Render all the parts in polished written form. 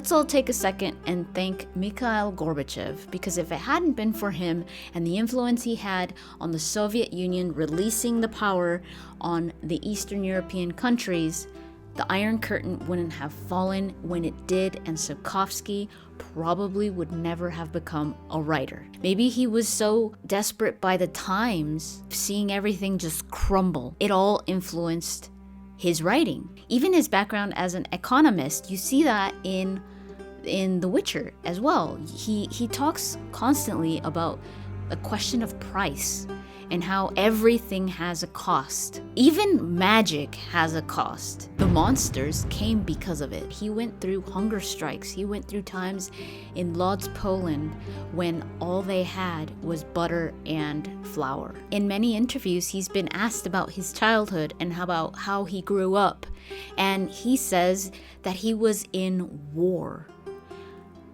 Let's all take a second and thank Mikhail Gorbachev, because if it hadn't been for him and the influence he had on the Soviet Union releasing the power on the Eastern European countries, the Iron Curtain wouldn't have fallen when it did, and Sapkowski probably would never have become a writer. Maybe he was so desperate by the times, seeing everything just crumble. It all influenced his writing. Even his background as an economist, you see that in The Witcher as well. He talks constantly about a question of price and how everything has a cost. Even magic has a cost. The monsters came because of it. He went through hunger strikes. He went through times in Lodz, Poland, when all they had was butter and flour. In many interviews, he's been asked about his childhood and about how he grew up. And he says that he was in war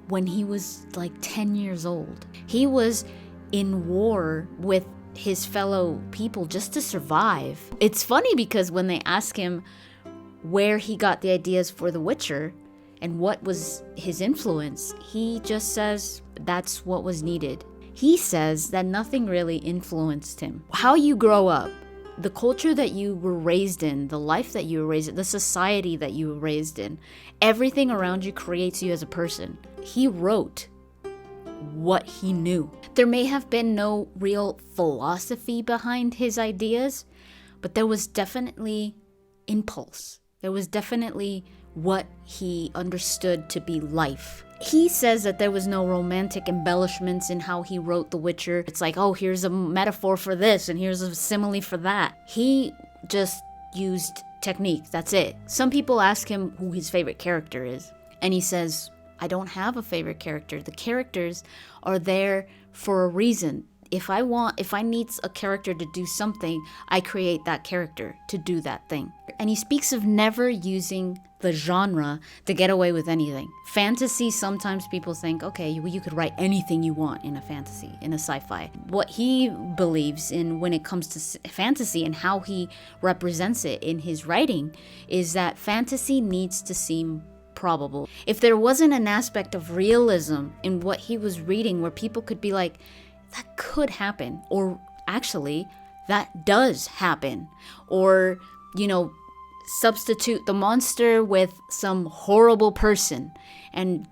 when he was like 10 years old. He was in war with his fellow people just to survive. It's funny because when they ask him where he got the ideas for The Witcher and what was his influence, he just says that's what was needed. He says that nothing really influenced him. How you grow up, the culture that you were raised in, the life that you were raised in, the society that you were raised in, everything around you creates you as a person. He wrote what he knew. There may have been no real philosophy behind his ideas, but there was definitely impulse. There was definitely what he understood to be life. He says that there was no romantic embellishments in how he wrote The Witcher. It's like, oh, here's a metaphor for this and here's a simile for that. He just used technique. That's it. Some people ask him who his favorite character is, and he says, I don't have a favorite character. The characters are there for a reason. If I need a character to do something, I create that character to do that thing. And he speaks of never using the genre to get away with anything. Fantasy, sometimes people think, okay, you could write anything you want in a fantasy, in a sci-fi. What he believes in when it comes to fantasy and how he represents it in his writing is that fantasy needs to seem probable. If there wasn't an aspect of realism in what he was reading where people could be like, that could happen, or actually that does happen, or substitute the monster with some horrible person and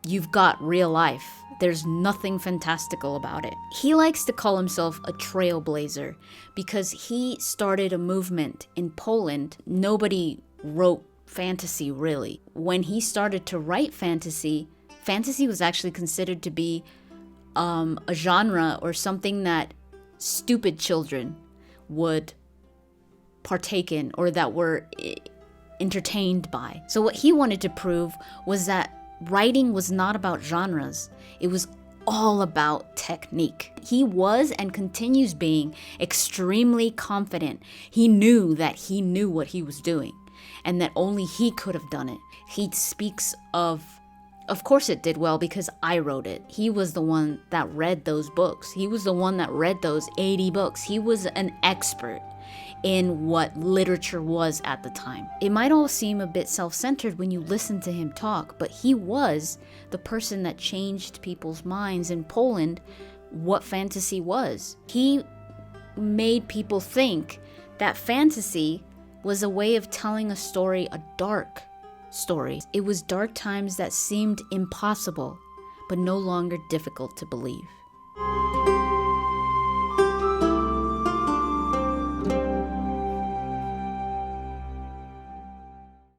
you've got real life. There's nothing fantastical about it. He likes to call himself a trailblazer because he started a movement in Poland. Nobody wrote fantasy really. When he started to write fantasy was actually considered to be a genre or something that stupid children would partake in or that were entertained by. So what he wanted to prove was that writing was not about genres. It was all about technique. He was and continues being extremely confident. He knew that he knew what he was doing and that only he could have done it. He speaks of course it did well because I wrote it. He was the one that read those books. He was the one that read those 80 books. He was an expert in what literature was at the time. It might all seem a bit self-centered when you listen to him talk, but he was the person that changed people's minds in Poland what fantasy was. He made people think that fantasy was a way of telling a story, a dark story. It was dark times that seemed impossible, but no longer difficult to believe.